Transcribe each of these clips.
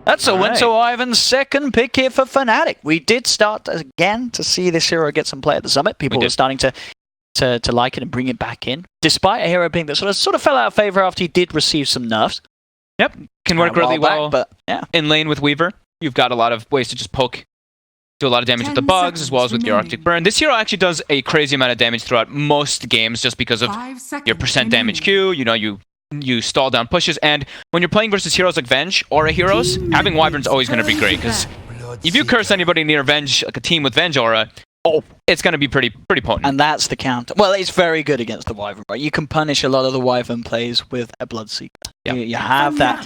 That's a Winter Wyvern's second pick here for Fnatic. We did start again to see this hero get some play at the Summit. People were starting to like it and bring it back in, despite a hero being that sort of fell out of favor after he did receive some nerfs. Yep, can work really well but yeah. in lane with Weaver. You've got a lot of ways to just poke, do a lot of damage with the bugs, as well as with your Arctic Burn. This hero actually does a crazy amount of damage throughout most games just because of your percent damage Q. You know, you stall down pushes, and when you're playing versus heroes like Venge, Aura heroes, having Wyvern's always going to be great, because if you curse anybody near Venge, like a team with Venge Aura, it's going to be pretty potent. And that's the counter. Well, it's very good against the Wyvern, right? You can punish a lot of the Wyvern plays with a Bloodseeker. Yep. You have that.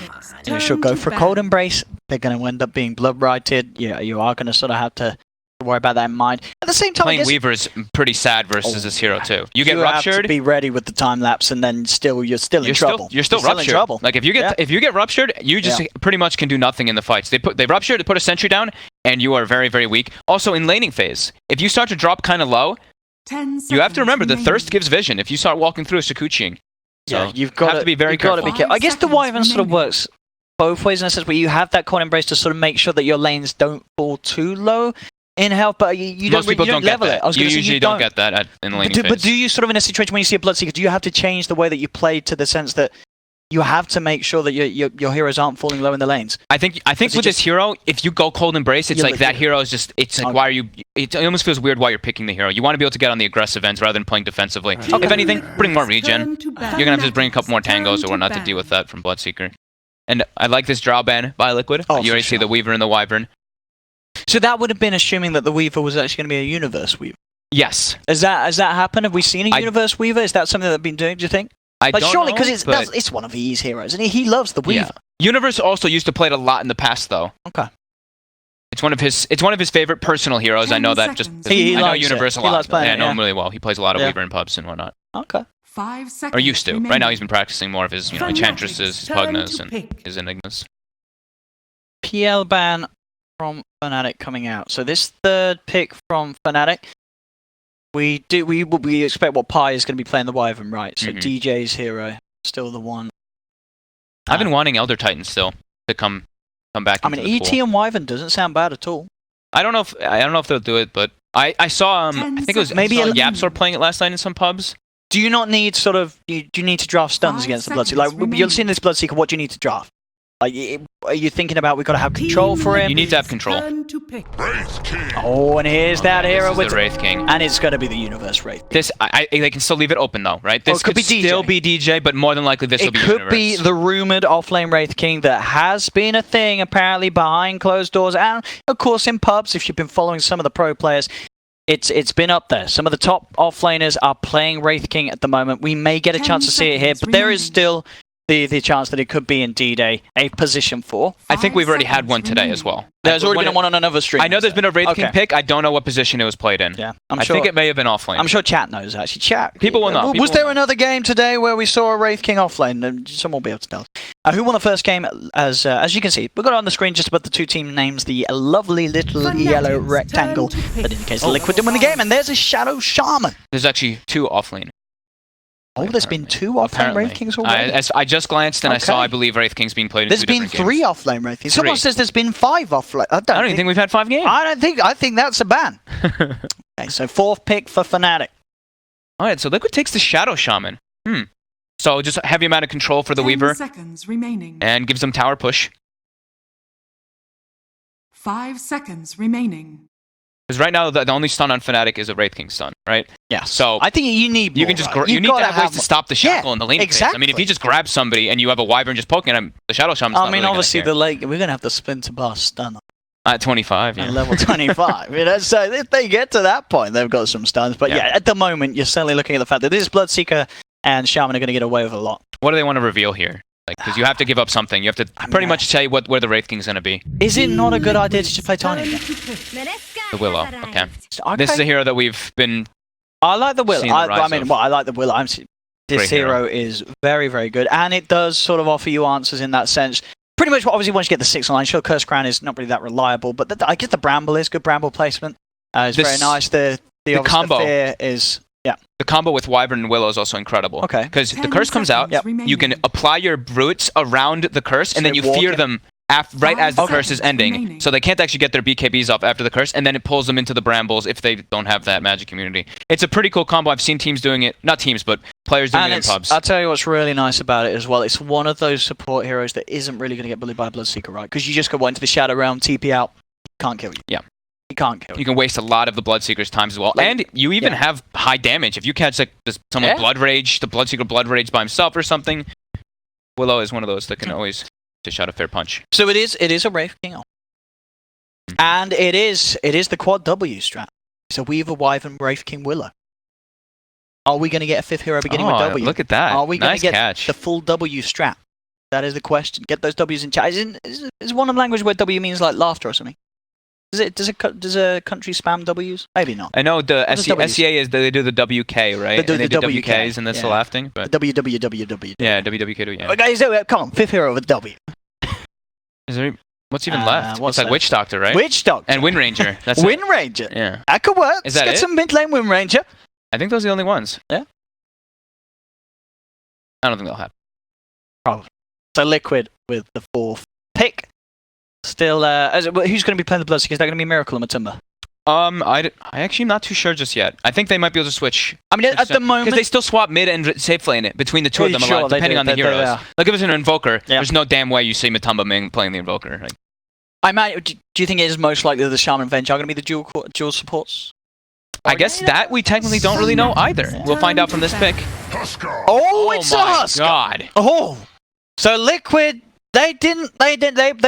She'll go for a Cold Embrace. They're going to end up being blood righted. You are going to sort of have to worry about that in mind. At the same time, playing Weaver is pretty sad versus this hero too. You get ruptured. You have to be ready with the time lapse, and then you're still in trouble. You're still ruptured. In trouble. Like if you get ruptured, you just pretty much can do nothing in the fights. They rupture to put a sentry down, and you are very, very weak. Also in laning phase, if you start to drop kind of low, you have to remember the thirst gives vision. If you start walking through a Sakuchiing, so you've got to be very careful. I guess the Wyvern sort of works both ways in a sense where you have that Cold Embrace to sort of make sure that your lanes don't fall too low in health, but you don't level it. You usually don't get that in laning phase. But do you sort of, in a situation when you see a Bloodseeker, do you have to change the way that you play to the sense that you have to make sure that your heroes aren't falling low in the lanes? I think with this hero, if you go Cold Embrace, it's like that hero is just, it's like why are you, it almost feels weird why you're picking the hero. You want to be able to get on the aggressive ends rather than playing defensively. If anything, bring more regen. You're going to have to bring a couple more tangos or whatnot to deal with that from Bloodseeker. And I like this draw ban by Liquid. You already see the Weaver and the Wyvern. So that would have been assuming that the Weaver was actually going to be a Universe Weaver. Yes. Has that happened? Have we seen a Universe Weaver? Is that something that they've been doing, do you think? I don't surely, know, because it's one of his heroes, and he loves the Weaver. Yeah. Universe also used to play it a lot in the past, though. Okay. It's one of his favorite personal heroes. I know that just I know Universe a lot. I know him really well. He plays a lot of Weaver in pubs and whatnot. Okay. 5 seconds. Or used to. Right now he's been practicing more of his Enchantresses, his Pugnas, and his Enigmas. PL ban from Fnatic coming out. So this third pick from Fnatic, we expect what Pi is going to be playing the Wyvern, right? So DJ's hero, still the one. I've been wanting Elder Titan still to come back. I mean, ET and Wyvern doesnn't sound bad at all. I don't know if they'll do it, but I saw I think it was maybe Yapsor playing it last night in some pubs. Do you not need do you need to draft stuns against the Bloodseeker? Like you're seeing this Bloodseeker, what do you need to draft? Like, are you thinking about we've got to have control for him? You need to have control. Oh, and here's that hero with the Wraith King, and it's going to be the Universe Wraith. This they can still leave it open though, right? This could still be DJ, but more than likely this will be Universe. It could be the rumored offlane Wraith King that has been a thing apparently behind closed doors, and of course in pubs. If you've been following some of the pro players, it's been up there. Some of the top offlaners are playing Wraith King at the moment. We may get a chance to see it here, but there is still the chance that it could be in D-Day a position 4. I think we've already had one today as well. There's already been one on another stream. I know there's been a Wraith King pick. I don't know what position it was played in. Yeah, I think it may have been offlane. I'm sure chat knows, actually. Chat. People will know. Was there another game today where we saw a Wraith King offlane? Someone will be able to tell us. Who won the first game? As you can see, we've got on the screen just above the two team names the lovely little yellow rectangle that indicates the Liquid didn't win the game, and there's a Shadow Shaman. There's actually 2 offlane. Oh, there's been 2 offlane Wraith Kings already? I just glanced and I saw, I believe, Wraith Kings being played in 2 different games. There's been 3 offlane Wraith Kings. Someone says there's been 5 offlane. I don't even think we've had 5 games. I think that's a ban. Okay, so 4th pick for Fnatic. Alright, so Liquid takes the Shadow Shaman. So just a heavy amount of control for the Weaver. 10 seconds remaining. And gives them tower push. 5 seconds remaining. Because right now, the only stun on Fnatic is a Wraith King stun, right? Yeah. So I think you need more, you can just you need to have ways to stop the shackle in the lane phase. I mean, if you just grab somebody and you have a Wyvern just poking him, the Shadow Shaman's not really obviously gonna the we're gonna have the Splinter Bar stun at 25, yeah. At level 25. So if they get to that point, they've got some stuns. But yeah, at the moment, you're certainly looking at the fact that this Bloodseeker and Shaman are going to get away with a lot. What do they want to reveal here? Because you have to give up something. You have to pretty much say where the Wraith King's going to be. Is it not a good idea to just play Tiny again? The Willow. Okay. This is a hero that we've been. I like the Willow. I like the Willow. This hero is very, very good, and it does sort of offer you answers in that sense. Pretty much, obviously, once you get the 6 online, sure, Curse Crown is not really that reliable, but I guess the Bramble is good. Bramble placement is very nice. The combo is. Yeah. The combo with Wyvern and Willow is also incredible. Okay. Because the curse comes out, you can apply your brutes around the curse, and then you fear them right as the curse is seconds ending. remaining. So they can't actually get their BKBs off after the curse, and then it pulls them into the brambles if they don't have that magic immunity. It's a pretty cool combo. I've seen teams doing it, not teams, but players doing it in pubs. I'll tell you what's really nice about it as well. It's one of those support heroes that isn't really going to get bullied by a Bloodseeker, right? Because you just go into the Shadow Realm, TP out, can't kill you. Yeah. You can't kill you. You can waste a lot of the Bloodseeker's times as well. Like, and you even have high damage. If you catch like someone Blood Rage, the Bloodseeker Blood Rage by himself or something, Willow is one of those that can always dish out a fair punch. So it is a Wraith King. And it is the quad W strat. It's a Weaver, Wyvern, Wraith King, Willow. Are we going to get a fifth hero beginning with W? Look at that. Are we going to get catch. the full W strat? That is the question. Get those W's in chat. Is one of the language where W means like laughter or something? Does a country spam W's? Maybe not. I know the SCA is they do the WK, right? They do the WK, WKs and that's the laughing. But WWWW. yeah, WWK. Yeah. Oh, guys, come on, fifth hero with W. Is there? What's even left? What's like left? Witch Doctor, right? Witch Doctor. And Wind Ranger. That's Wind Ranger. Yeah. That could work. Is that Let's get some mid lane Wind Ranger. I think those are the only ones. Yeah. I don't think they'll happen. Probably. So Liquid with the fourth pick. Still, who's going to be playing the Bloodseeker? Is that going to be Miracle or Matumba? I actually am not too sure just yet. I think they might be able to switch. I mean, at the moment, because they still swap mid and safe lane it between the two of them a lot, depending on the heroes. Like if it's an Invoker, there's no damn way you see Matumba playing the Invoker. Like, do you think it is most likely the Shaman Venge are going to be the dual supports? I guess that we technically don't really know either. We'll find out from this pick. Oh, it's a Huskar! God. Oh, so Liquid. They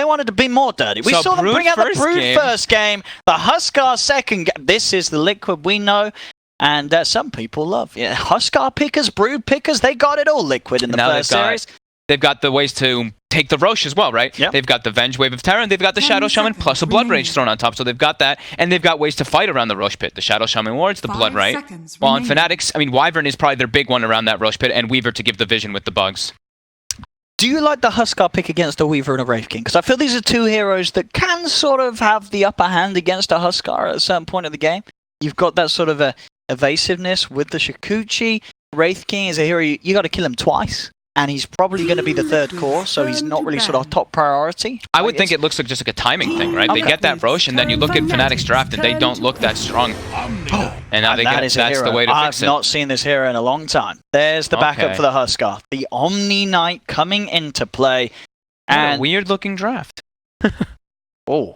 wanted to be more dirty. We saw them bring out the Brood first game, the Huskar second game. This is the Liquid we know, and some people love. Yeah, Huskar pickers, Brood pickers, they got it all Liquid in the first series. They've got the ways to take the Roche as well, right? Yep. They've got the Venge Wave of Terror, and they've got the Shadow Shaman plus a Blood Rage thrown on top, so they've got that, and they've got ways to fight around the Roche Pit. The Shadow Shaman wards, the Blood, right? While on Fnatic's, I mean, Wyvern is probably their big one around that Roche Pit, and Weaver to give the vision with the bugs. Do you like the Huskar pick against a Weaver and a Wraith King? Because I feel these are two heroes that can sort of have the upper hand against a Huskar at a certain point of the game. You've got that sort of evasiveness with the Shikuchi. Wraith King is a hero, you got to kill him twice. And he's probably going to be the third core, so he's not really sort of top priority. I would think it looks like just like a timing thing, right? Okay. They get that Roche, and then you look at Fnatic's draft, and they don't look that strong. And now that's the way to fix it. I've not seen this hero in a long time. There's the backup for the Huskar. The Omni Knight coming into play. And a weird-looking draft. Oh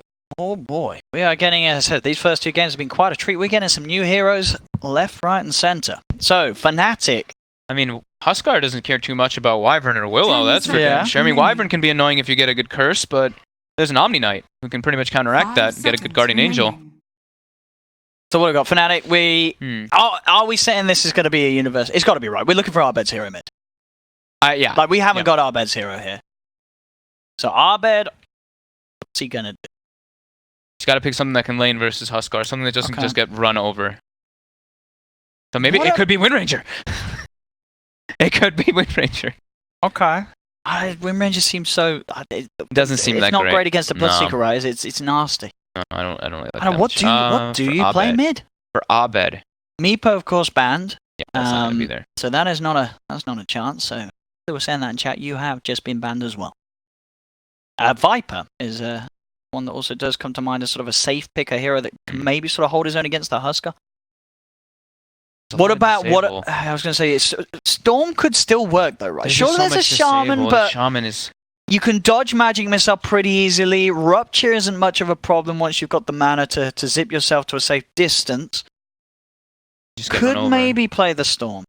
boy. We are getting, as I said, these first two games have been quite a treat. We're getting some new heroes left, right, and center. So, Fnatic. I mean, Huskar doesn't care too much about Wyvern or Willow, that's for damn sure. I mean, Wyvern can be annoying if you get a good curse, but there's an Omni Knight who can pretty much counteract that and get a good Guardian Angel. So what have we got? Fnatic, are we saying this is going to be a universe? It's got to be right. We're looking for Arbed's hero mid. Yeah. Like, we haven't got Arbed's hero here. So Arbed, what's he going to do? He's got to pick something that can lane versus Huskar, something that doesn't just get run over. So maybe it could be Wind Ranger. It could be Wind Ranger. Okay. Wind Ranger seems so... It doesn't seem that great. It's not great against the Bloodseeker, right? It's nasty. No, I don't really like that. What do you play mid? For Abed. Meepo, of course, banned. Yeah, that's not going to be there. So that's not a chance. So they were saying that in chat. You have just been banned as well. Viper is one that also does come to mind as sort of a safe pick, a hero that can maybe sort of hold his own against the Huskar. What about I was going to say? Storm could still work though, right? Sure, there's a Shaman, but Shaman is. You can dodge Magic Missile pretty easily. Rupture isn't much of a problem once you've got the mana to zip yourself to a safe distance. Could maybe play the Storm.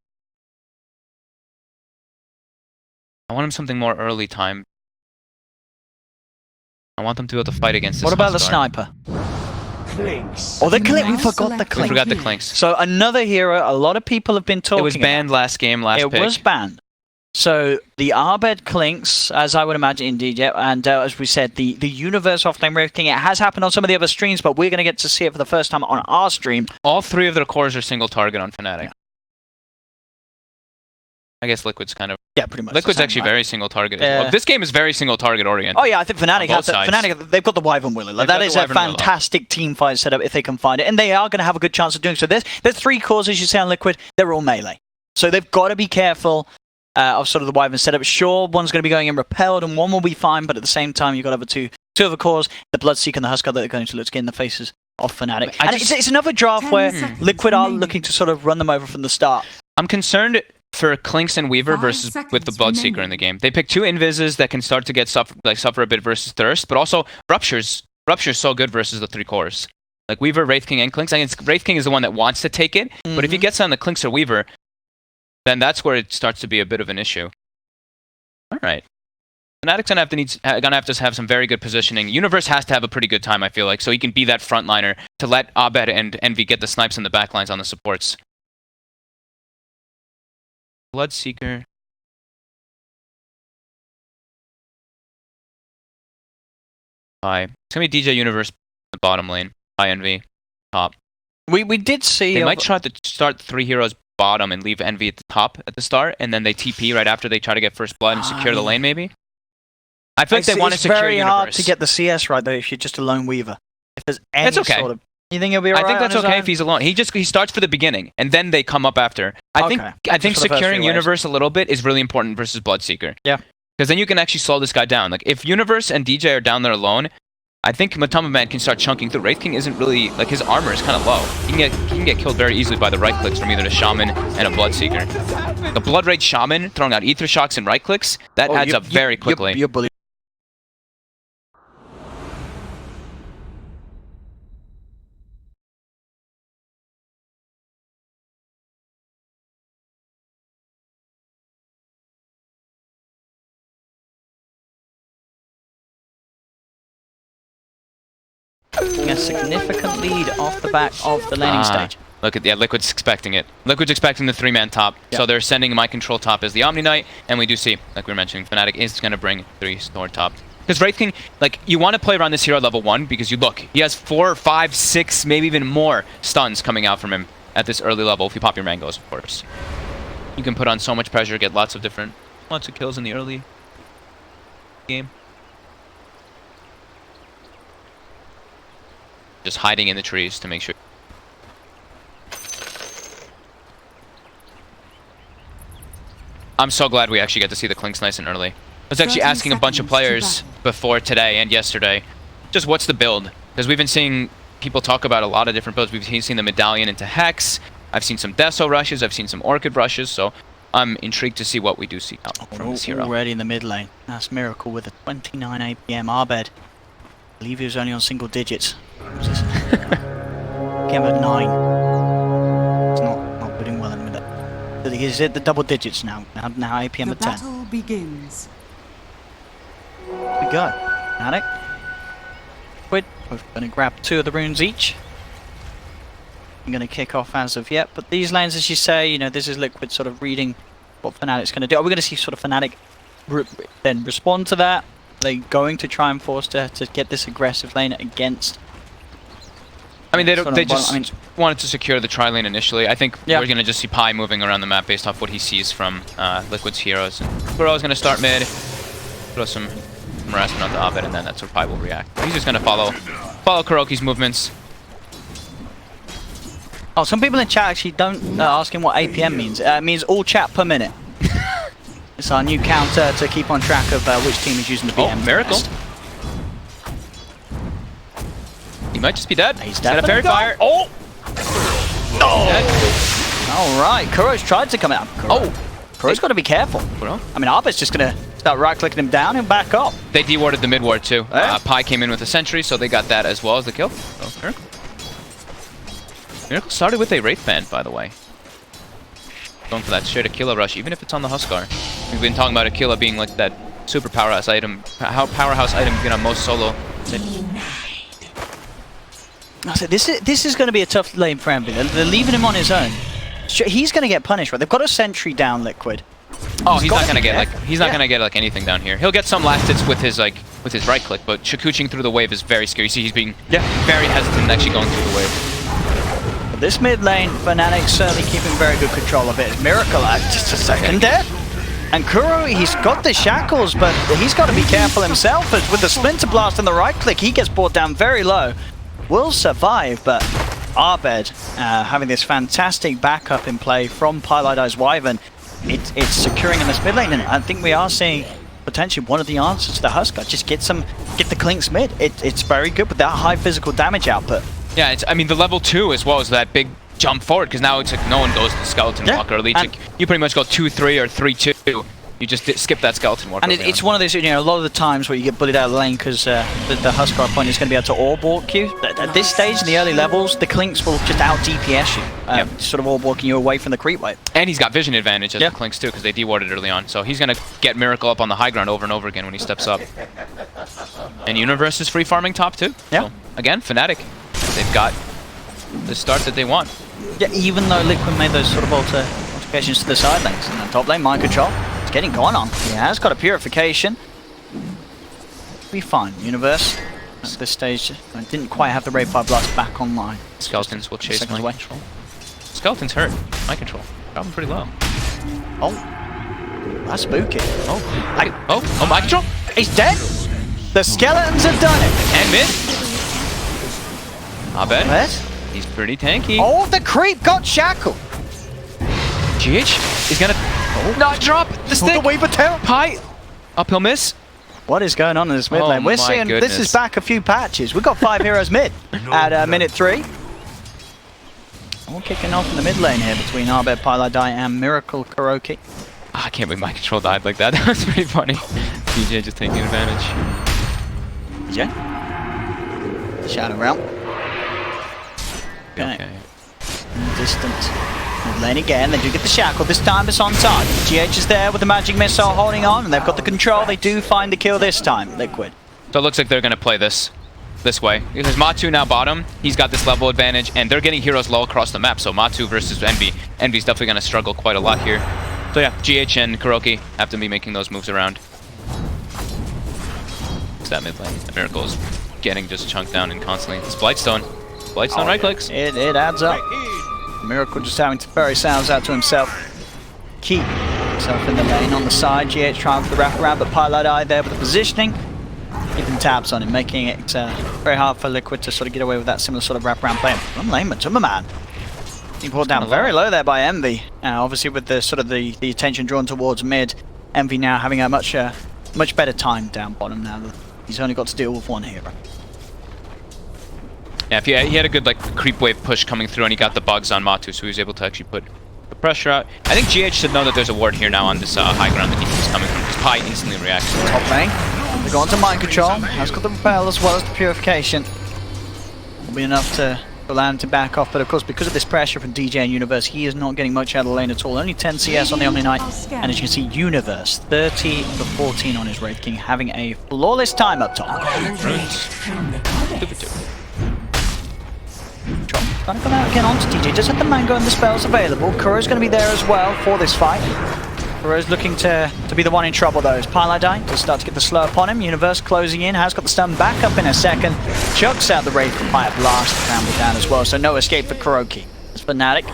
I want him something more early time. I want them to be able to fight against this. What about the Sniper? Clinks. Oh, the Clink. We forgot the Clink. We forgot the Clinks. So another hero, a lot of people have been talking about. It was banned last game, last pick. It was banned. So the Arbed Clinks, as I would imagine, indeed, yeah. And as we said, the Universe Offlane Wraith King, it has happened on some of the other streams, but we're going to get to see it for the first time on our stream. All three of their cores are single target on Fnatic. Yeah. I guess Liquid's kind of... Yeah, pretty much. Liquid's actually very single target. Well, this game is very single target oriented. Oh yeah, I think Fnatic has Fnatic. They've got the Wyvern Willow. Like, that is a fantastic team fight setup if they can find it, and they are going to have a good chance of doing so. There's three cores, as you say, on Liquid. They're all melee, so they've got to be careful of sort of the Wyvern setup. Sure, one's going to be going in repelled and one will be fine, but at the same time, you've got over two of the cores, the Bloodseeker and the Huskar that are going to look to get in the faces of Fnatic. And it's another draft where Liquid are looking to sort of run them over from the start. I'm concerned for Clinks and Weaver versus with the Bloodseeker in the game. They pick two Invises that can start to get suffer a bit versus Thirst, but also Rupture's so good versus the three cores. Like Weaver, Wraith King, and Clinks. I think Wraith King is the one that wants to take it, but if he gets on the Clinks or Weaver, then that's where it starts to be a bit of an issue. All right. Fnatic's gonna have to have some very good positioning. Universe has to have a pretty good time, I feel like, so he can be that frontliner to let Abed and Envy get the snipes in the backlines on the supports. Bloodseeker. It's gonna be DJ Universe in the bottom lane. Envy top. We did see they might try to start 3 heroes bottom and leave Envy at the top at the start, and then they TP right after they try to get first blood and secure the lane. Maybe. I feel like they want to secure Universe. It's very hard to get the CS right though if you're just a lone Weaver. If there's any it's okay. sort of, you think he'll be alright? I think that's okay if he's alone. He starts for the beginning and then they come up after. I think securing Universe a little bit is really important versus Bloodseeker. Yeah. Because then you can actually slow this guy down. Like if Universe and DJ are down there alone, I think Matama Man can start chunking through. Wraith King isn't really, like, his armor is kind of low. He can get killed very easily by the right clicks from either a Shaman and a Bloodseeker. The Blood Rage Shaman throwing out Ether Shocks and right clicks, that adds up very quickly. You're bullied. A significant lead off the back of the laning stage. Look at Liquid's expecting it. Liquid's expecting the 3-man top, so they're sending My Control top as the Omni Knight, and we do see, like we were mentioning, Fnatic is going to bring 3 Sword top. Because Wraith King, like, you want to play around this hero at level 1 because you look, he has 4, 5, 6, maybe even more stuns coming out from him at this early level if you pop your mangoes, of course. You can put on so much pressure, get lots of kills in the early game. Just hiding in the trees to make sure. I'm so glad we actually get to see the Clinks nice and early. I was actually asking a bunch of players before today and yesterday, just what's the build? Because we've been seeing people talk about a lot of different builds. We've seen the Medallion into Hex. I've seen some Deso rushes. I've seen some Orchid rushes. So I'm intrigued to see what we do see out from this hero. Already in the mid lane. That's Miracle with a 29 APM Abed. I believe he was only on single digits. Game of 9. It's not putting well in with it. But he's hit the double digits now. Now APM at 10. The battle begins. Here we go. Fnatic. We're going to grab 2 of the runes each. I'm going to kick off as of yet. But these lanes, as you say, you know, this is Liquid sort of reading what Fnatic's going to do. Are we going to see sort of Fnatic then respond to that? Are they going to try and force to get this aggressive lane against? I mean, they just wanted to secure the tri-lane initially. I think we're going to just see Pi moving around the map based off what he sees from Liquid's heroes. Kuro's going to start mid, throw some harassment onto Abed, and then that's where Pi will react. He's just going to follow Kuroki's movements. Oh, some people in chat actually don't asking what APM means. It means all chat per minute. It's our new counter to keep on track of which team is using the BM. Oh, Miracle. He might just be dead. He's dead. Got a fairy fire. Oh! Alright, Kuro's tried to come out. Kuro's got to be careful. I mean, Abed's just going to start right-clicking him down and back up. They de-warded the mid-ward too. Pi came in with a sentry, so they got that as well as the kill. Oh, Miracle. Miracle started with a Wraith Band, by the way. Going for that straight Aquila rush, even if it's on the Huskar. We've been talking about Aquila being like that super powerhouse item. How powerhouse item you get on most solo. So this is going to be a tough lane for Envy. They're leaving him on his own. He's going to get punished, right? They've got a sentry down, Liquid. Oh, he's not going to get like anything down here. He'll get some last hits with his right click, but Shakuching through the wave is very scary. You see, he's being very hesitant actually going through the wave. This mid lane, Fnatic certainly keeping very good control of it. Miracle at just a second death. And Kuro, he's got the shackles, but he's got to be careful himself. As with the Splinter Blast and the right click, he gets brought down very low. Will survive, but Abed having this fantastic backup in play from Pielidi's Wyvern. it's securing in this mid lane, and I think we are seeing potentially one of the answers to the Huskar. Just get the Clinks mid. It's very good with that high physical damage output. Yeah, I mean, the level 2 as well is that big jump forward, because now it's like no one goes to the Skeleton Walk early. It's like you pretty much go 2-3 or 3-2. You just skip that Skeleton Walk. And it's one of those, a lot of the times where you get bullied out of the lane because the Huskar opponent is going to be able to orb walk you. At this stage, in the early levels, the Clinks will just out DPS you, sort of orb walking you away from the creep wave. And he's got vision advantage as the Clinks too, because they dewarded early on. So he's going to get Miracle up on the high ground over and over again when he steps up. And Universe is free farming top too. Yeah. So, again, Fnatic, they've got the start that they want. Yeah, even though Liquid made those sort of altercations to the side lanes. In the top lane, mind control. It's getting gone on. He has got a purification. Be fine. Universe at this stage didn't quite have the Ray Fire Blast back online. Skeletons will chase Seconds mind away. control. Skeleton's hurt. Mind control. Probably pretty low. Oh, that's spooky. Oh, mind control. He's dead. The skeletons have done it. And mid. Not bad. What? He's pretty tanky. Oh, the creep got shackled. GH is gonna not drop the stick. The Weaver tail. Pi. Uphill miss. What is going on in this mid lane? We're seeing this is back a few patches. We've got 5 heroes mid at minute 3. All kicking off in the mid lane here between Arbed, Piladai, and Miracle Kuroki. Oh, I can't believe my control died like that. That was pretty funny. DJ just taking advantage. DJ. Shadow Realm. Okay. Distance. Mid lane again. They do get the shackle. This time it's on target. GH is there with the magic missile holding on, and they've got the control. They do find the kill this time. Liquid. So it looks like they're going to play this way. Because Matu now bottom. He's got this level advantage, and they're getting heroes low across the map. So Matu versus Envy. Envy's definitely going to struggle quite a lot here. So yeah, GH and Kuroki have to be making those moves around. It's that mid lane. The Miracle is getting just chunked down and constantly. It's Blightstone. Blightstone right clicks. It adds up. Miracle just having to bury sounds out to himself. Keep himself in the lane on the side. GH trying for the wraparound, but Piladai there with the positioning. Keeping tabs on him, making it very hard for Liquid to sort of get away with that similar sort of wraparound play. One lane, but Tumberman. He pulled down very low there by Envy. Obviously with the sort of the attention drawn towards mid, Envy now having a much better time down bottom now that he's only got to deal with one hero. Yeah, he had a good creep wave push coming through, and he got the bugs on Matu, so he was able to actually put the pressure out. I think GH should know that there's a ward here now on this high ground that he's coming from, because Pi instantly reacts. Top lane. They're going to mind control. Has got the repel as well as the purification. Will be enough to land to back off, but of course because of this pressure from DJ and Universe, he is not getting much out of the lane at all. Only 10 CS on the Omni Knight, and as you can see, Universe 30 for 14 on his Wraith King, having a flawless time up top. Trying to come out again onto DJ, just had the Mango and the spells available. Kuro's going to be there as well for this fight. Kuro's looking to be the one in trouble though. As Piladai will start to get the slow upon him. Universe closing in, has got the stun back up in a second. Chucks out the Wraith for Fire Blast, trampled down as well, so no escape for Kuroki. As Fnatic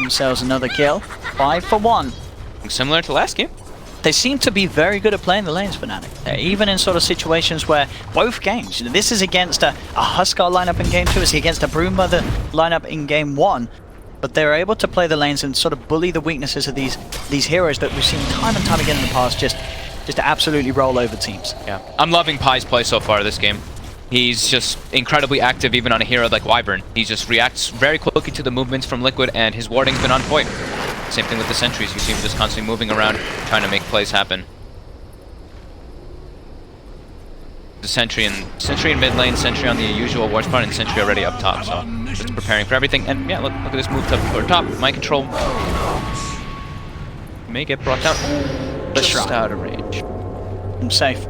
themselves another kill. 5 for 1. Similar to last game. They seem to be very good at playing the lanes, Fnatic. Even in sort of situations where both games, this is against a Huskar lineup in game 2, it's against a Broommother lineup in game 1, but they're able to play the lanes and sort of bully the weaknesses of these heroes that we've seen time and time again in the past just to absolutely roll over teams. Yeah, I'm loving Pi's play so far this game. He's just incredibly active even on a hero like Wyvern. He just reacts very quickly to the movements from Liquid, and his warding's been on point. Same thing with the sentries. You see him just constantly moving around, trying to make plays happen. The sentry in mid lane, sentry on the usual ward spot, and sentry already up top. So just preparing for everything. And yeah, look at this move to top. Mind control may get brought down. Just out of range. I'm safe.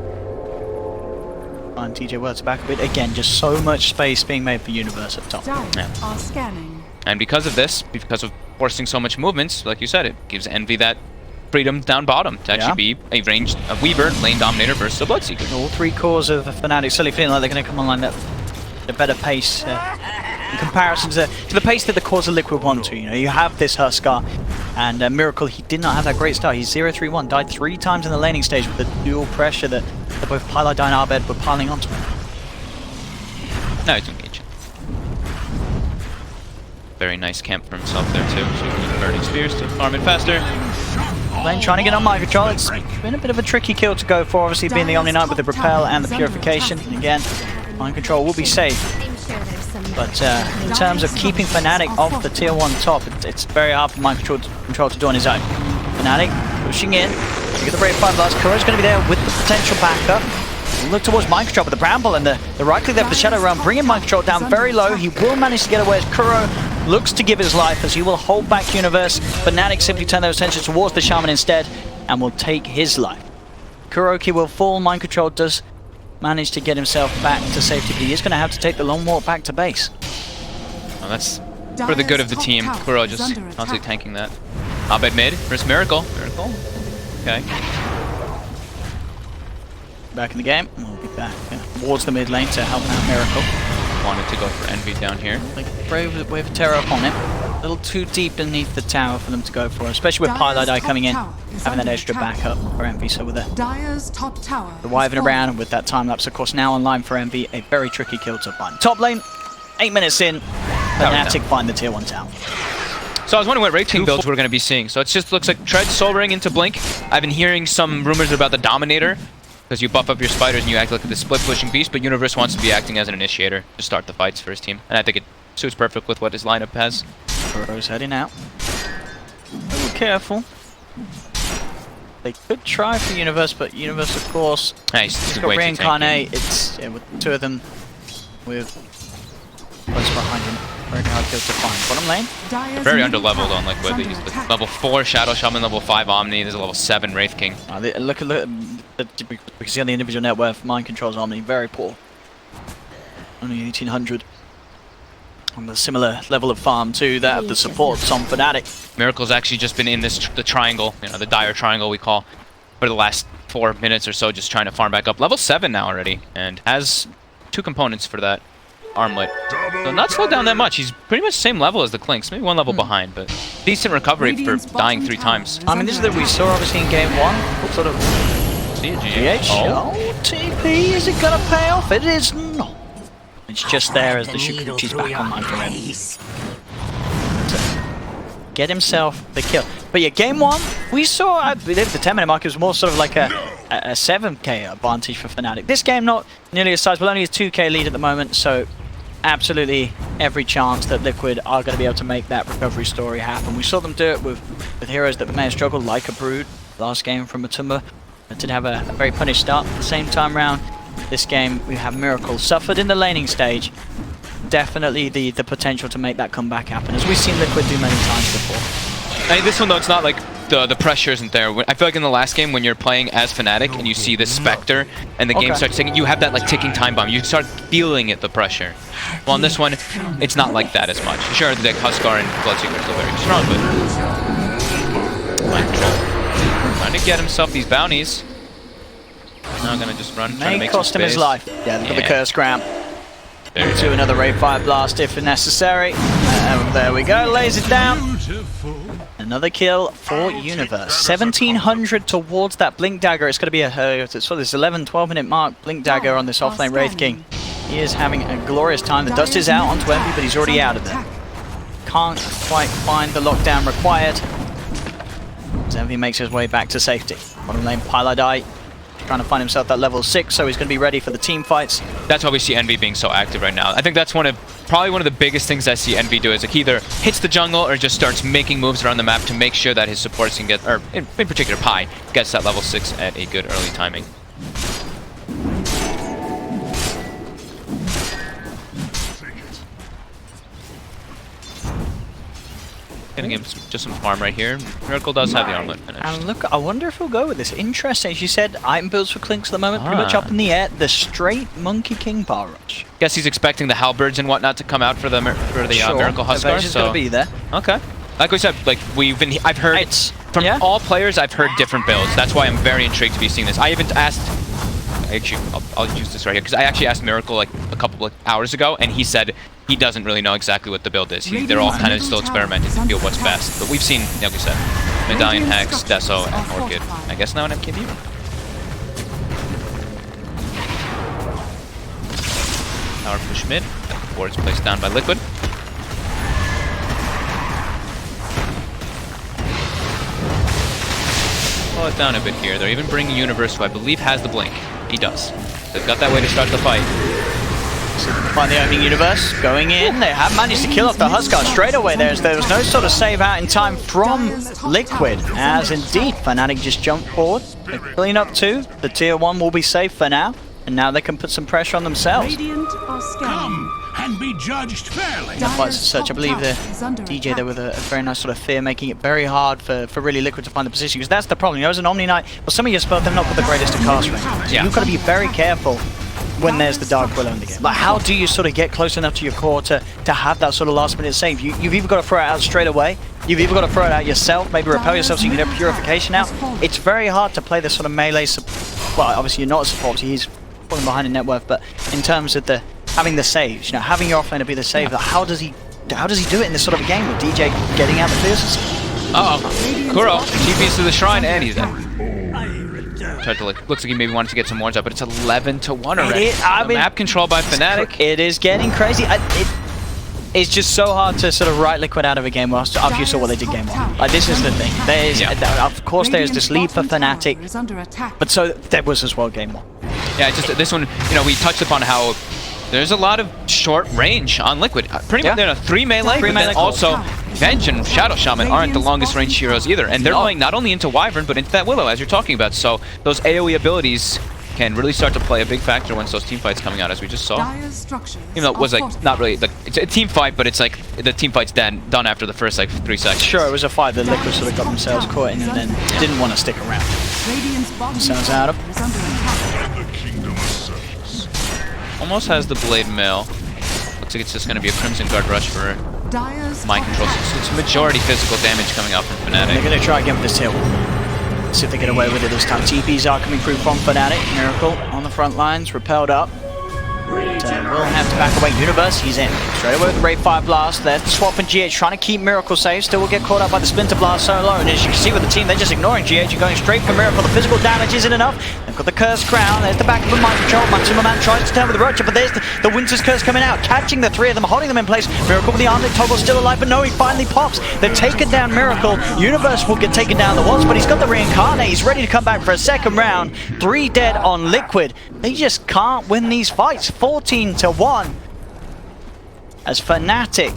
Fine, TJ works back a bit. Again, just so much space being made for Universe up top. Yeah. Are scanning. And because of this, because of forcing so much movements, like you said, it gives Envy that freedom down bottom to actually be a ranged Weaver, lane dominator versus a Bloodseeker. All 3 cores of Fnatic suddenly feeling like they're going to come online at a better pace in comparison to the pace that the cores of Liquid want to. You have this Huskar, and Miracle, he did not have that great start. He's 0-3-1, died 3 times in the laning stage with the dual pressure that both Piladai and Arbed were piling onto him. Now he's engaging. Very nice camp for himself there too, so he can use Burning Spears to farm it faster. Lane trying to get on mind control. It's been a bit of a tricky kill to go for, obviously being the Omni Knight with the Repel and the Purification. Again, mind control will be safe. But in terms of keeping Fnatic off the tier 1 top, it's very hard for mind control to do on his own. Fnatic pushing in. You get the Brave 5 Blast. Kuro's going to be there with the potential backup. Look towards mind control, but the Bramble and the right click there for the Shadow Realm, bringing mind control down very low. He will manage to get away as Kuro looks to give his life, as he will hold back Universe. Fnatic simply turn their attention towards the Shaman instead and will take his life. Kuroki will fall. Mind control does manage to get himself back to safety, but he is going to have to take the long walk back to base. Well, that's for the good of the team. Kuro just constantly tanking that. Abed mid versus Miracle. Miracle. Okay. Back in the game. We'll be back towards the mid lane to help out Miracle. Wanted to go for Envy down here. Like Brave Wave of Terror upon him. A little too deep beneath the tower for them to go for, especially with Pylai coming in, having that extra backup for Envy. So with the Wyvern around and with that time lapse, of course, now online for Envy, a very tricky kill to find. Top lane, 8 minutes in, Fnatic find the tier 1 tower. So I was wondering what Wraith King builds we're going to be seeing. So it just looks like Tread, Soul Ring into Blink. I've been hearing some rumors about the Dominator, because you buff up your spiders and you act like the split pushing beast, but Universe wants to be acting as an initiator to start the fights for his team. And I think it suits perfect with what his lineup has. Kuro's heading out. A little careful. They could try for Universe, but Universe, of course, He's got Reincarnate. It's with 2 of them with close behind him. Very hard kill to find. Bottom lane. They're very underleveled on like whether he's like level 4 Shadow Shaman, level 5 Omni, there's a level 7 Wraith King. Look at we can see on the individual net worth, mind controls Omni, very poor. Only 1800. On a similar level of farm to that of the supports on Fnatic. Miracle's actually just been in the triangle, you know, the dire triangle we call, for the last 4 minutes or so, just trying to farm back up. Level 7 now already, and has 2 components for that armlet. So not slowed down that much. He's pretty much the same level as the Clinks, maybe 1 level behind, but decent recovery for dying 3 times. I mean, this is that we saw obviously in game 1. Sort of. See a GH. Oh, TP, is it gonna pay off? It is not. It's just there as the Shukuchi's back online for him. To get himself the kill. But yeah, game 1, we saw, I believe the 10-minute mark was more sort of like a 7k advantage for Fnatic. This game not nearly as sizable, only a 2k lead at the moment, so absolutely every chance that Liquid are going to be able to make that recovery story happen. We saw them do it with heroes that may have struggled, like a Brood last game from Matumba. Did have a very punished start. At the same time round, this game we have Miracle suffered in the laning stage. Definitely the potential to make that comeback happen, as we've seen Liquid do many times before. I mean, this one though, it's not like the pressure isn't there. I feel like in the last game when you're playing as Fnatic and you see this Spectre and the game starts ticking, you have that like ticking time bomb. You start feeling it, the pressure. Well, on this one, it's not like that as much. Sure, the Huskar and Bloodseeker are still very strong, but mind control. Trying to get himself these bounties. Now I'm gonna just run. Trying to make cost him his life. Yeah, look at the Curse Grant. Into another Raid 5 Blast if necessary. There we go, lays it down. Another kill for Universe. 1700 towards that Blink Dagger. It's going to be so this 11-12 minute mark. Blink Dagger on this offlane Wraith King. He is having a glorious time. The dust is out onto Envy, but he's already out of there. Can't quite find the lockdown required. As Envy makes his way back to safety. Bottom lane, Pylai trying to find himself that level 6, so he's going to be ready for the team fights. That's why we see Envy being so active right now. I think that's probably one of the biggest things I see Envy do, is like either hits the jungle or just starts making moves around the map to make sure that his supports can get, or in particular Pi, gets that level 6 at a good early timing. Gonna give him just some farm right here. Miracle does have the armlet finished. And look, I wonder if he'll go with this. Interesting. She said item builds for Clinks at the moment, pretty much up in the air. The straight Monkey King bar rush. Guess he's expecting the halberds and whatnot to come out for the Miracle Huskar. So gonna be there. Okay. Like we said, like I've heard from all players. I've heard different builds. That's why I'm very intrigued to be seeing this. I even asked. Actually, I'll use this right here because I actually asked Miracle like a couple of hours ago, and he said he doesn't really know exactly what the build is. They're all kind of still experimenting to feel what's best. But we've seen, like we said, Medallion, Hex, Deso, and Orchid. I guess now an MKB. Power push mid. Boards placed down by Liquid. it down a bit here. They're even bringing Universe, who I believe has the blink. He does. They've got that way to start the fight. Find the opening Universe going in. They have managed to kill off the Huskar straight away there, as there was no sort of save out in time from Liquid, as indeed Fnatic just jumped forward. They clean up 2. The tier 1 will be safe for now, and now they can put some pressure on themselves. Come and be judged fairly. Fights to search. I believe the DJ there with a very nice sort of fear, making it very hard for really Liquid to find the position, because that's the problem. You know, as an Omni Knight, well, some of your spells, they're not got the greatest of cast range. So you've got to be very careful when there's the Dark Willow in the game. Like, how do you sort of get close enough to your core to have that sort of last minute save? You've either got to throw it out straight away, you've either got to throw it out yourself, maybe repel yourself so you can get Purification out. It's very hard to play this sort of melee well, obviously you're not a support, so he's falling behind in net worth, but in terms of having the saves, you know, having your offlaner be the save, like, how does he do it in this sort of a game with DJ getting out the fiercest? Kuro TPs to the shrine and he's dead. Tried to looks like he maybe wanted to get some wards up, but it's 11-1 already. Map control by Fnatic. It is getting crazy. It's just so hard to sort of write Liquid out of a game after you saw what they did game 1. Like, this is the thing. Of course, there's this lead for Fnatic, but so there was as well game 1. Yeah, just this one, you know, we touched upon how there's a lot of short range on Liquid. Pretty much, they're 3 melee, but then also Venge and Shadow Shaman aren't the longest range heroes either. And they're going not only into Wyvern, but into that Willow, as you're talking about. So those AoE abilities can really start to play a big factor once those team fights coming out, as we just saw. Even though it was like not really like it's a team fight, but it's like the team fight's done after the first like 3 seconds. Sure, it was a fight that Liquid sort of got themselves caught in and then didn't want to stick around. Sounds out of. Almost has the Blade Mail. Looks like it's just going to be a Crimson Guard rush for Mind Control. It's majority physical damage coming out from Fnatic. They're going to try again with this hill. See if they get away with it this time. TPs are coming through from Fnatic. Miracle on the front lines, repelled up. Will have to back away. Universe, he's in. Straight away with the Raid Fire Blast. There's the swap and GH trying to keep Miracle safe. Still will get caught up by the Splinter Blast so low. And as you can see with the team, they're just ignoring GH and going straight for Miracle. The physical damage isn't enough. They've got the Curse Crown. There's the back of the Mind Control. Maximum Man tries to turn with the Rocha, but there's the Winter's Curse coming out, catching the 3 of them, holding them in place. Miracle with the Armlet Toggle still alive, but no, he finally pops. They've taken down Miracle. Universe will get taken down the once, but he's got the Reincarnate. He's ready to come back for a second round. 3 dead on Liquid. They just can't win these fights. 14-1. As Fnatic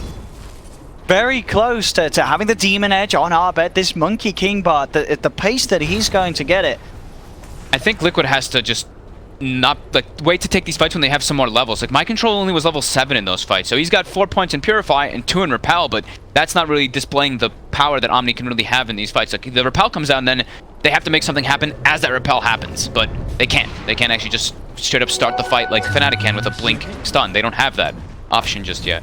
very close to having the Demon Edge on Arbet, this Monkey King bot, at the pace that he's going to get it. I think Liquid has to just not wait to take these fights when they have some more levels. Like, My Control only was level 7 in those fights, so he's got 4 points in Purify and 2 in Repel, but that's not really displaying the power that Omni can really have in these fights. Like, the Repel comes out and then they have to make something happen as that Repel happens, but they can't. They can't actually just straight up start the fight like Fnatic can with a blink stun. They don't have that option just yet.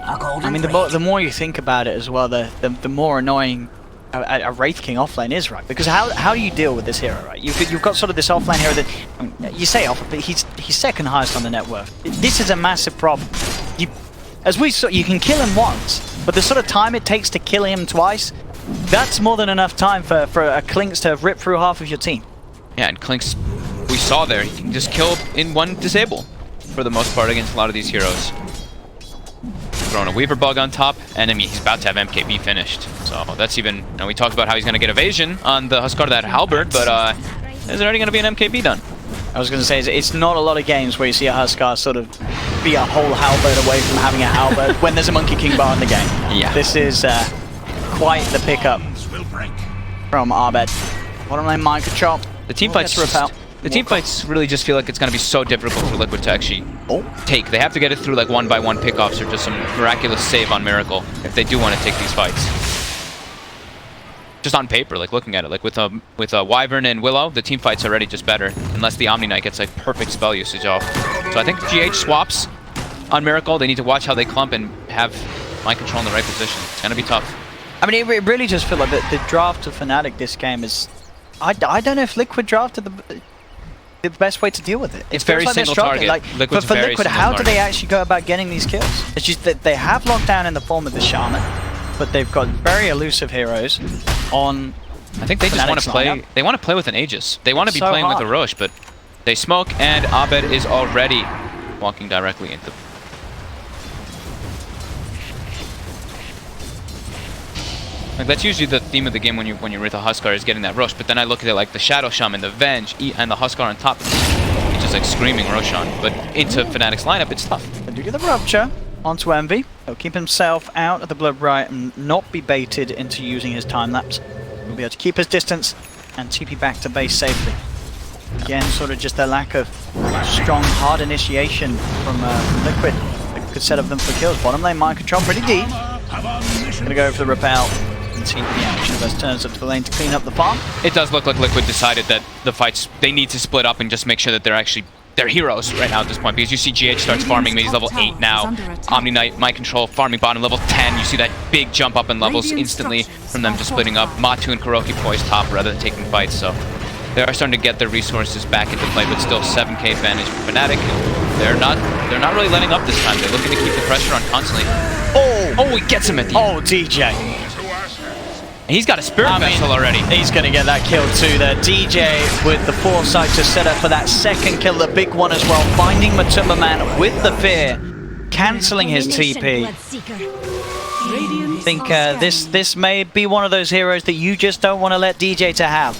I mean, the more you think about it as well, the more annoying a Wraith King offlane is, right? Because how do you deal with this hero, right? You've got sort of this offlane hero that, I mean, you say off, but he's second highest on the net worth. This is a massive problem. As we saw, you can kill him once, but the sort of time it takes to kill him twice, that's more than enough time for a Clinks to rip through half of your team. Yeah, and Clinks, we saw there, he can just kill in one disable for the most part against a lot of these heroes. Throwing a Weaver Bug on top, and I mean, he's about to have MKB finished. So that's even, you know, we talked about how he's going to get evasion on the Huskar, that Halberd, but there's already going to be an MKB done. I was going to say, it's not a lot of games where you see a Huskar sort of be a whole Halberd away from having a Halberd when there's a Monkey King bar in the game. Yeah. This is quite the pickup from Arbet. Bottom lane Mind Control. The team fights repel. The team fights really just feel like it's going to be so difficult for Liquid to actually take. They have to get it through like 1-by-1 pickoffs or just some miraculous save on Miracle if they do want to take these fights. Just on paper, like looking at it, like with Wyvern and Willow, the team fight's already just better unless the Omni Knight gets like perfect spell usage off. So I think GH swaps on Miracle. They need to watch how they clump and have Mind Control in the right position. It's going to be tough. I mean, it really just feels like the draft of Fnatic this game is... I don't know if Liquid drafted the best way to deal with it. It's very like single target. Like, Liquid's for very Liquid, how do they actually go about getting these kills? It's just that they have lockdown in the form of the Shaman, but they've got very elusive heroes on. I think they just want to play. Lineup. They want to play with an Aegis. They want to be so playing hard. with a Roche, but they smoke, and Abed is already walking directly into. Like that's usually the theme of the game when you're with a Huskar is getting that rush. But then I look at it like the Shadow Shaman, the Venge, and the Huskar on top. It's just like screaming Roshan. But into Fnatic's lineup, it's tough. They do get the rupture onto Envy. He'll keep himself out of the Blood Riot and not be baited into using his time lapse. He'll be able to keep his distance and TP back to base safely. Again, sort of just a lack of strong, hard initiation from Liquid that could set up them for kills. Bottom lane mind control pretty deep. Gonna go for the repel and TP action. Universe turns up to the lane to clean up the farm. It does look like Liquid decided that the fights, they need to split up and just make sure that they're heroes right now at this point, because you see GH starts farming, he's level 8 now. Omni Knight, Mind Control, farming bottom, level 10. You see that big jump up in levels instantly from them just splitting up. Matu and Kuroki poised top rather than taking fights, so they are starting to get their resources back into play, but still 7k advantage for Fnatic. They're not really letting up this time. They're looking to keep the pressure on constantly. Oh, he gets him at the end. Oh, DJ. And he's got a Spirit Vessel already. He's going to get that kill too there. DJ with the foresight to set up for that second kill, the big one as well. Finding Matumba Man with the fear, cancelling his TP. I think this may be one of those heroes that you just don't want to let DJ to have.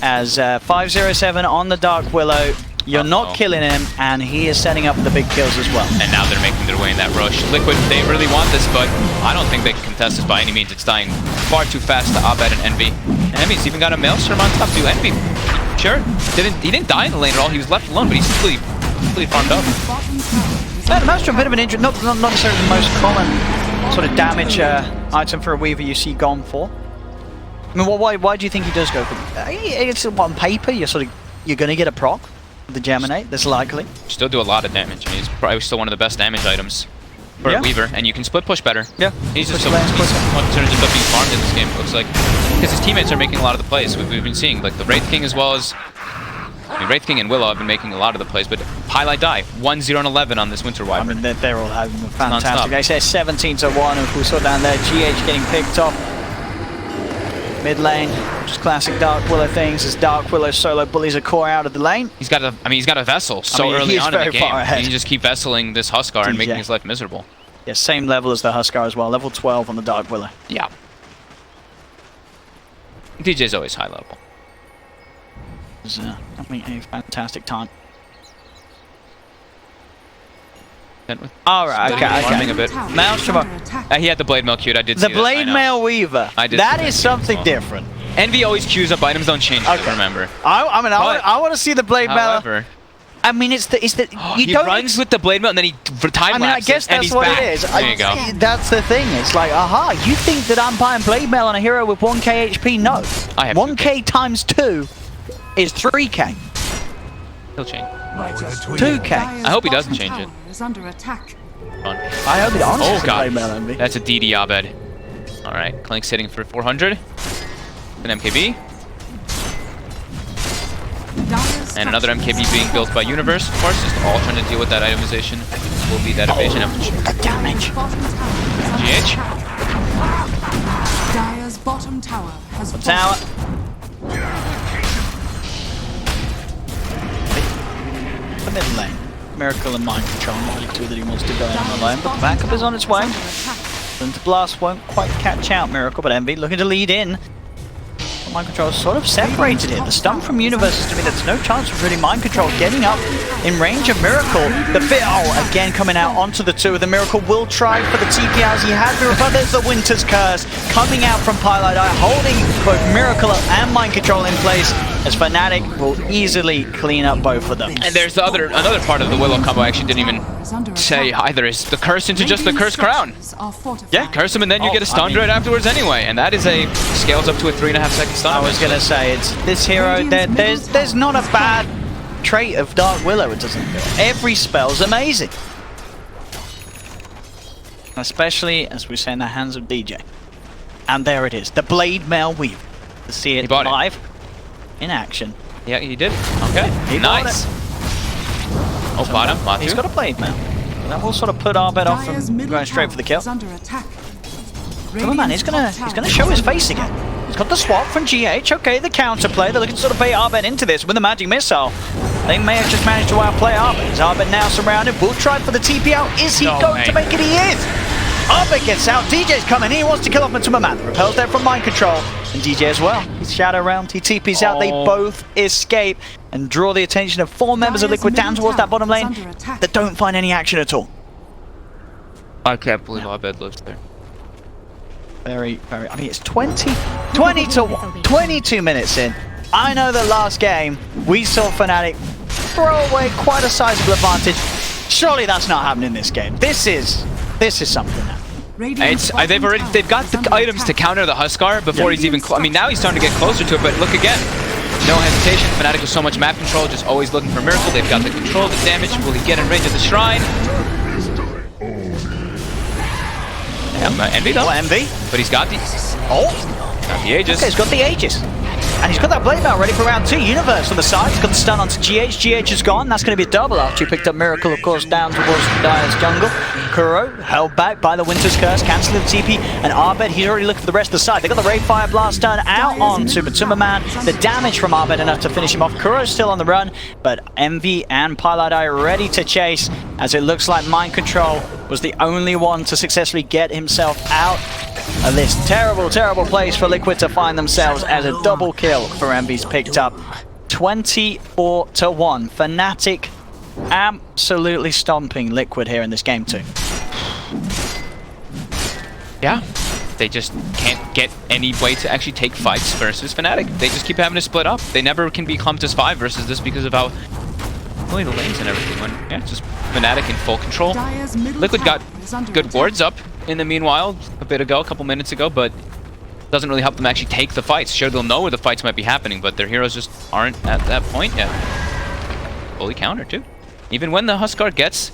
As 507 on the Dark Willow, you're not killing him, and he is setting up the big kills as well. And now they're making their way in that rush. Liquid, they really want this, but I don't think they can contest this by any means. It's dying far too fast to Abed and Envy. And Envy's even got a Maelstrom on top too. Envy, sure, he didn't die in the lane at all. He was left alone, but he's completely farmed up. Yeah, the Maelstrom, a bit of an injury, not necessarily the most common sort of damage item for a Weaver you see gone for. I mean, why do you think he does go for it? It's on paper, you're going to get a proc. The Geminate, that's likely. Still do a lot of damage. I mean, he's probably still one of the best damage items for a Weaver, and you can split push better. Yeah, he's just what turns into being farmed in this game, it looks like. Because his teammates are making a lot of the plays. We've been seeing, like, the Wraith King as well as... I mean, Wraith King and Willow have been making a lot of the plays, but Highlight die. 1-0 and 11 on this Winter Wyvern. I mean, they're all having a fantastic. I say 17-1, and we saw down there, GH getting picked off. Mid lane, just classic Dark Willow things, as Dark Willow solo bullies a core out of the lane. He's got a Vessel early on in the game. He can just keep Vesseling this Huskar and making his life miserable. Yeah, same level as the Huskar as well, level 12 on the Dark Willow. Yeah. DJ's always high level. It's having a fantastic time. Alright, okay. A bit. Maelstrom. He had the Blade Mail queued, I did see The Blade Mail Weaver. That is something different. Envy always queues up items, don't change it, remember. I want to see the Blade Mail. I mean, it's the he runs with the Blade Mail and then he time lapses. I guess that's what it is. There you go. That's the thing. It's like, aha, you think that I'm buying Blade Mail on a hero with 1k HP? No. I have 1k times 2 is 3k. He'll change. 2k. I hope he doesn't change it. Under attack. I hope he honestly Oh god, Envy. that's a DD Abed. Alright, Clink's hitting for 400. An MKB. And another MKB being built by Universe, of course, just all trying to deal with that itemization. Will be that evasion of the damage. GH. Dire's bottom tower has The mid lane. Miracle and Mind Control, not really two that he wants to go in on the lane, but the backup is on its way. Into Blast won't quite catch out Miracle, but Envy looking to lead in. Mind Control is sort of separated here. The stun from Universe is to me there's no chance of really Mind Control getting up in range of Miracle. The fit, again coming out onto the two. The Miracle will try for the TP as he has Miracle, but there's the Winter's Curse coming out from Pilot Eye, holding both Miracle and Mind Control in place, as Fnatic will easily clean up both of them. And there's the another part of the Willow combo I actually didn't even say either, is the curse into just the Curse Crown. Yeah, curse him and then you get a stun right afterwards anyway, and that is scales up to a 3.5 second stun. I was gonna say, it's this hero, there's not a bad trait of Dark Willow it doesn't do. Every spell's amazing. Especially, as we say, in the hands of DJ. And there it is, the Blade Mail Weave. To see it live in action. Yeah, he did. Okay, nice. Oh, bottom, Matu. He's got a Blade Mail. That will sort of put Arbed off from going straight for the kill. Come on, man, he's gonna show his face again. He's got the swap from GH. Okay, the counterplay. They're looking to sort of bait Arbed into this with the magic missile. They may have just managed to outplay Arbed. Is Arbed now surrounded? Will try for the TP out. Is he going to make it? He is! Arbit gets out. DJ's coming in. He wants to kill off Matuma. Repels there from mind control. And DJ as well. He's shadow round. He TP's out. They both escape and draw the attention of 4 members of Liquid down towards that bottom lane that don't find any action at all. I can't believe Arbit lives there. Very, I mean, it's 20 to 1. 22 minutes in. I know the last game we saw Fnatic throw away quite a sizable advantage. Surely that's not happening this game. This is something now. They've got the items to counter the Huskar before he's even. I mean, now he's starting to get closer to it. But look again, no hesitation. Fnatic with so much map control, just always looking for Miracle. They've got the control, the damage. Will he get in range of the shrine? Envy though. Envy. But he's got the. Got the Aegis. Okay, he's got the Aegis. And he's got that blade mail ready for round 2. Universe on the side. He's got the stun onto GH. GH is gone. That's going to be a double after he picked up Miracle, of course, down towards Dire's jungle. Kuro held back by the Winter's Curse, cancelling the TP. And Arbit, he's already looking for the rest of the side. They got the Ray Fire Blast stun out on Super Timberman. The damage from Arbit enough to finish him off. Kuro's still on the run, but Envy and Piladai ready to chase, as it looks like Mind Control was the only one to successfully get himself out of this terrible, terrible place for Liquid to find themselves, as a double kill for Envy's picked up. 24 to 1. Fnatic absolutely stomping Liquid here in this game too. Yeah, they just can't get any way to actually take fights versus Fnatic. They just keep having to split up. They never can be clumped as 5 versus this because of how really the lanes and everything went. Yeah, just Fnatic in full control. Liquid got good wards up in the meanwhile a couple minutes ago, but doesn't really help them actually take the fights. Sure, they'll know where the fights might be happening, but their heroes just aren't at that point yet. Fully countered too. Even when the Huskar gets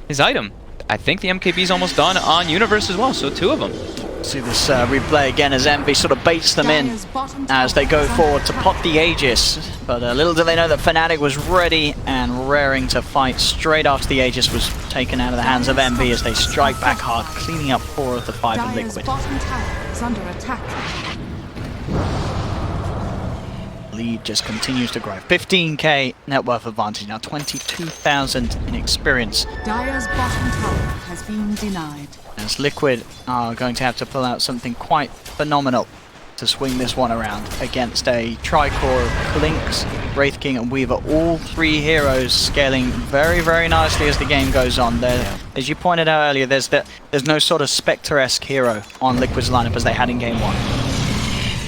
his item, I think the MKB's almost done on Universe as well, so 2 of them. See this replay again as Envy sort of baits them in as they go forward to pop the Aegis. But little do they know that Fnatic was ready and raring to fight straight after the Aegis was taken out of the hands of Envy, as they strike back hard, cleaning up 4 of the 5 in Liquid. Lead just continues to grow. 15k net worth advantage now, 22,000 in experience. Dire's bottom tower has been denied. As Liquid are going to have to pull out something quite phenomenal to swing this one around against a tricore of Lynx, Wraith King and Weaver. All 3 heroes scaling very, very nicely as the game goes on. There, as you pointed out earlier, there's no sort of Spectre-esque hero on Liquid's lineup as they had in game 1.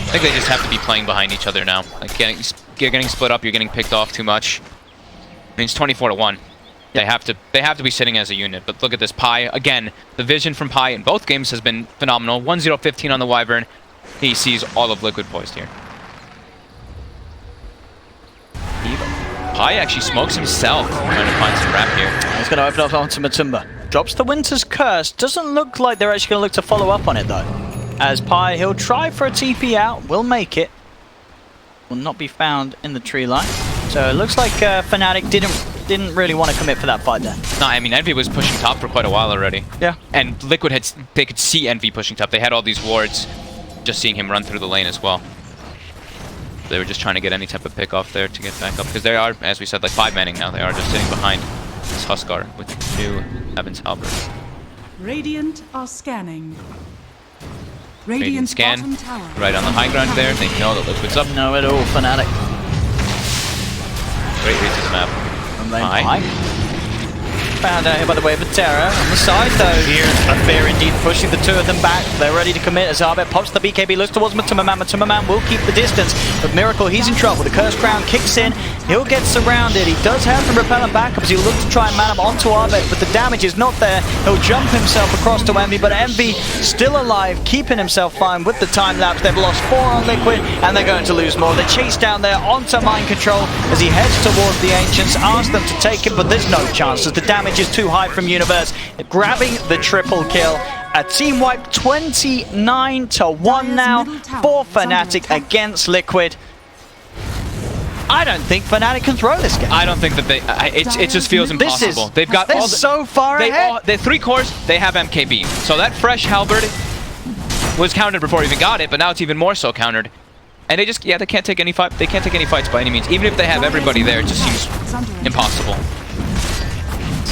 I think they just have to be playing behind each other now. Like you're getting split up, you're getting picked off too much. I mean, it's 24 to 1. They have to be sitting as a unit. But look at this Pi again. The vision from Pi in both games has been phenomenal. 1-0-15 on the Wyvern. He sees all of Liquid poised here. Pi actually smokes himself, trying to find some wrap here. He's going to open up onto Matumba. Drops the Winter's Curse. Doesn't look like they're actually going to look to follow up on it though. As Pi, he'll try for a TP out. Will make it. Will not be found in the tree line. So it looks like Fnatic didn't really want to commit for that fight there. No, I mean, Envy was pushing top for quite a while already. Yeah. And Liquid they could see Envy pushing top. They had all these wards, just seeing him run through the lane as well. They were just trying to get any type of pick off there to get back up, because they are, as we said, like 5-manning now. They are just sitting behind this Huskar with new Heaven's Halberd. Radiant are scanning. Radiant scan right on the high ground there. They know that Liquid's up. No at all, Fnatic. Great read to the map. High. Found out here by the way of a Terror. On the side though, here's a Fear indeed pushing the 2 of them back. They're ready to commit as Arbit pops the BKB, looks towards Matuma. Matuma will keep the distance, but Miracle, he's in trouble. The Curse Crown kicks in, he'll get surrounded. He does have the repellent backup as he'll look to try and man him onto Arbit, but the damage is not there. He'll jump himself across to Envy, but Envy still alive, keeping himself fine with the time lapse. They've lost 4 on Liquid, and they're going to lose more. They chase down there onto Mind Control as he heads towards the Ancients, asks them to take him, but there's no chance as the damage is too high from Universe, grabbing the triple kill. A team wipe, 29 to 1 now for Fnatic against Liquid. I don't think Fnatic can throw this game. I don't think that it just feels impossible. They've got all so far ahead. The 3 cores, they have MKB. So that fresh Halberd was countered before he even got it, but now it's even more so countered. And they just, they can't take any fight. They can't take any fights by any means. Even if they have everybody there, it just seems impossible.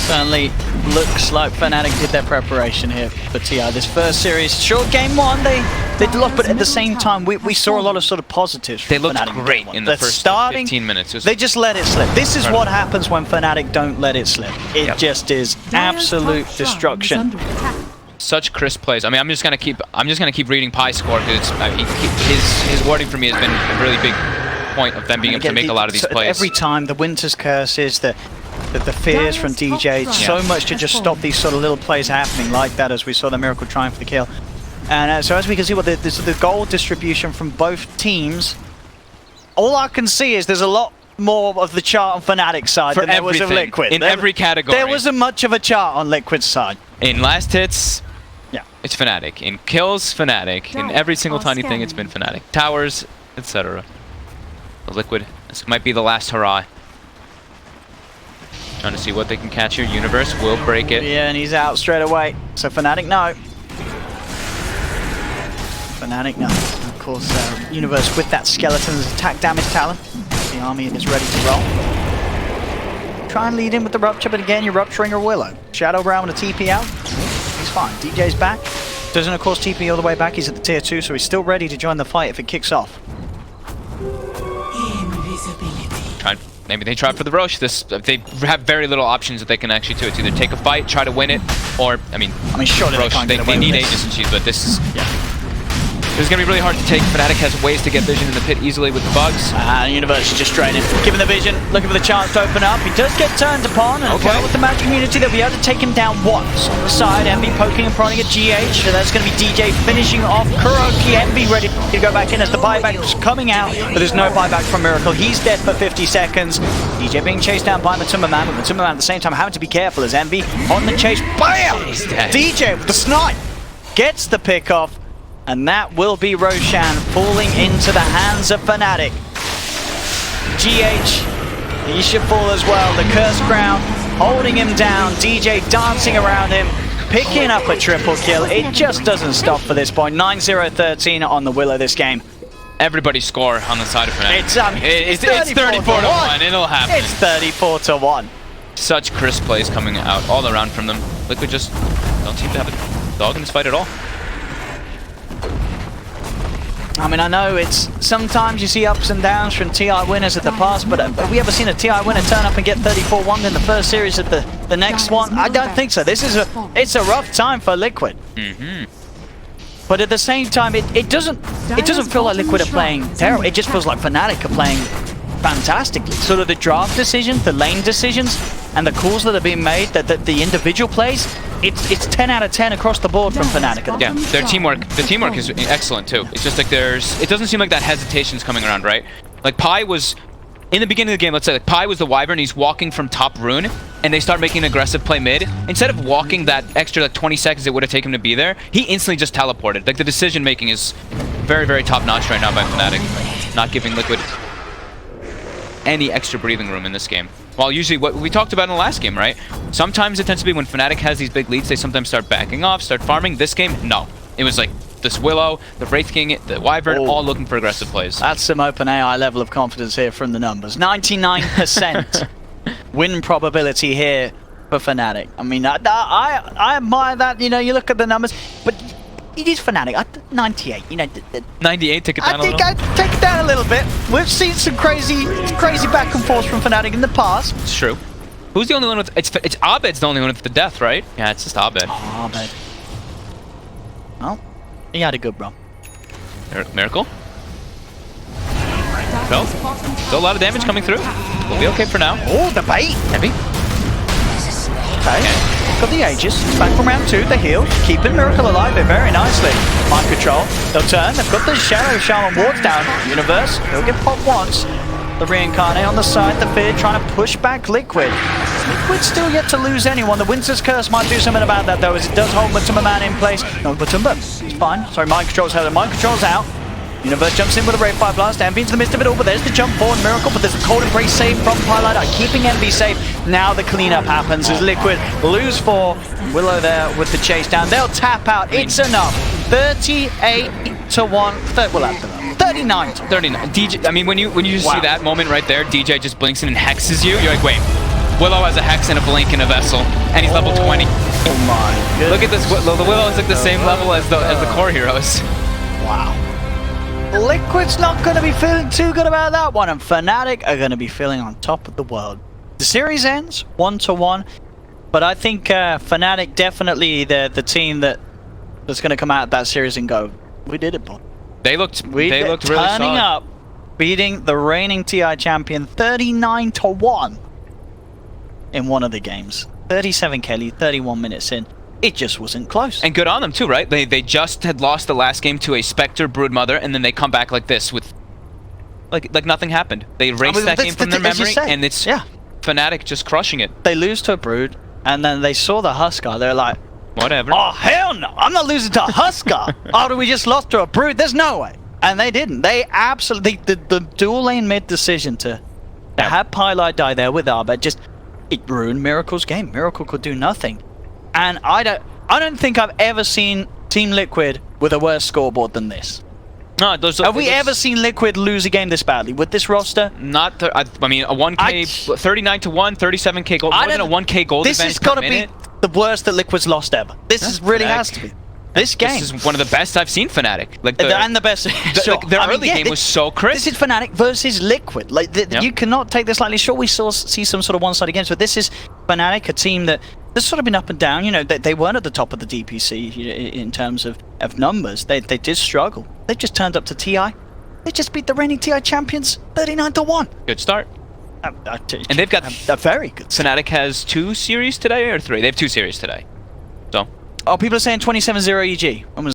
Certainly looks like Fnatic did their preparation here for TI. This first series, short game one, they looked, but at the same time, we saw a lot of sort of positives. They looked Fnatic great in the first 15 minutes. They just let it slip. This is what happens when Fnatic don't let it slip. It just is absolute destruction. Such crisp plays. I mean, I'm just gonna keep reading Pie's score because his wording for me has been a really big point of them being able to make a lot of these plays. Every time the Winter's Curses, the fears from DJ, so much to just stop these sort of little plays happening like that, as we saw the Miracle trying for the kill. And so as we can see, what the goal distribution from both teams, all I can see is there's a lot more of the chart on Fnatic's side than there was of Liquid. In every category. There wasn't much of a chart on Liquid's side. In last hits, it's Fnatic. In kills, Fnatic. In every single tiny thing, it's been Fnatic. Towers, etc. Liquid, this might be the last hurrah. Trying to see what they can catch here. Universe will break it. Yeah, and he's out straight away. So Fnatic, no. Fnatic, no. Of course, Universe with that skeleton's attack damage talent. The army is ready to roll. Try and lead in with the Rupture, but again, you're rupturing a Willow. Shadow Brown with a TP out. He's fine. DJ's back. Doesn't, of course, TP all the way back. He's at the tier 2, so he's still ready to join the fight if it kicks off. Maybe they try for the Roche. They have very little options that they can actually do. It's either take a fight, try to win it, or I mean surely Roche, they need Aegis and Cheese, but this is It's going to be really hard to take. Fnatic has ways to get vision in the pit easily with the bugs. Universe is just draining. Given the vision, looking for the chance to open up. He does get turned upon, and well, with the magic immunity, they'll be able to take him down once. On the side, Envy poking and prodding at GH. So that's going to be DJ finishing off Kuroki. Envy ready to go back in as the buyback is coming out, but there's no buyback from Miracle. He's dead for 50 seconds. DJ being chased down by Matumba Man, but Matumba Man at the same time having to be careful as Envy on the chase. BAM! DJ with the snipe gets the pick off. And that will be Roshan falling into the hands of Fnatic. GH, he should fall as well. The Cursed Crown holding him down. DJ dancing around him, picking up a triple kill. It just doesn't stop for this point. 9-0-13 on the Willow this game. Everybody score on the side of Fnatic. It's 34-1. It'll happen. It's 34-1. Such crisp plays coming out all around from them. Liquid just don't seem to have a dog in this fight at all. I mean, I know it's sometimes you see ups and downs from TI winners at the past, but have we ever seen a TI winner turn up and get 34-1 in the first series at the next one? I don't think so. This is it's a rough time for Liquid. But at the same time, it doesn't feel like Liquid are playing terrible. It just feels like Fnatic are playing fantastically. Sort of the draft decisions, the lane decisions, and the calls that are being made, the individual plays. It's 10 out of 10 across the board from Fnatic. Yeah, their teamwork. The teamwork is excellent too. It's just like it doesn't seem like that hesitation's coming around, right? Like Pi was in the beginning of the game. Let's say like Pi was the Wyvern. He's walking from top rune, and they start making an aggressive play mid. Instead of walking that extra like 20 seconds it would have taken him to be there, he instantly just teleported. Like the decision making is very, very top notch right now by Fnatic, not giving Liquid any extra breathing room in this game. While usually what we talked about in the last game, right? Sometimes it tends to be when Fnatic has these big leads, they sometimes start backing off, start farming. This game, no. It was like this Willow, the Wraith King, the Wyvern, all looking for aggressive plays. That's some open AI level of confidence here from the numbers. 99% win probability here for Fnatic. I mean, I admire that. You know, you look at the numbers, but it is Fnatic. 98. You know, 98. Take it down a little. I think I'd take it down a little bit. We've seen some crazy back and forth from Fnatic in the past. It's true. Who's the only one with? It's Abed's the only one with the death, right? Yeah, it's just Abed. Oh, Abed. Well, he had a good run. Miracle. No. Still a lot of damage coming through. We'll be okay for now. Oh, the bait. Heavy. Okay. Got the Aegis, it's back from round 2, the heal, keeping Miracle alive there very nicely. Mind control, they'll turn, they've got the Shadow Shaman wards down. Universe, he'll get popped once. The Reincarnate on the side, the Fear trying to push back Liquid. Liquid still yet to lose anyone. The Winter's Curse might do something about that though, as it does hold Matumba Man in place. No, Matumba, it's fine. Sorry, Mind Control's held, Mind Control's out. Universe jumps in with a Wraith Fire Blast. Envy into the midst of it all, but there's the jump forward Miracle, but there's a Cold Embrace save from Pilot, keeping Envy safe. Now the cleanup happens as Liquid lose 4. Willow there with the chase down. They'll tap out. It's enough. 38-1. Well, after that. 39. DJ, I mean, when you see that moment right there, DJ just blinks in and hexes you, you're like, wait, Willow has a Hex and a Blink and a Vessel, and he's level 20. Oh my goodness. Look at this. The Willow is like the same level as the core heroes. Wow. Liquid's not going to be feeling too good about that one, and Fnatic are going to be feeling on top of the world. The series ends 1-1, but I think Fnatic definitely the team that's going to come out of that series and go, we did it, boy. They looked really turning solid. up, beating the reigning TI champion 39-1 in one of the games. 37 Kelly, 31 minutes in. It just wasn't close. And good on them too, right? They just had lost the last game to a Spectre Broodmother, and then they come back like this with like nothing happened. They erased that game from their memory, and it's Fnatic just crushing it. They lose to a Brood, and then they saw the Huskar. They're like, whatever. oh hell no! I'm not losing to a Huskar after we just lost to a Brood. There's no way. And they didn't. They absolutely the dual lane mid decision to have Pylite die there with Arbet it ruined Miracle's game. Miracle could do nothing. And I don't think I've ever seen Team Liquid with a worse scoreboard than this. No, have we ever seen Liquid lose a game this badly with this roster? Not. I mean, a 1K, 39-1, 37K gold, more than a 1K gold this advantage has got to per minute. be the worst that Liquid's lost ever. This really has to be. This game. This is one of the best I've seen Fnatic. Like and the best. Sure. Their early game was so crisp. This is Fnatic versus Liquid. Like you cannot take this lightly. Sure, we see some sort of one-sided games, but this is Fnatic, a team that has sort of been up and down. You know, they weren't at the top of the DPC in terms of numbers. They did struggle. They just turned up to TI. They just beat the reigning TI champions 39-1. Good start. And they've got a very good. Fnatic has 2 series today or 3. They have 2 series today. So. Oh, people are saying 27-0 EG.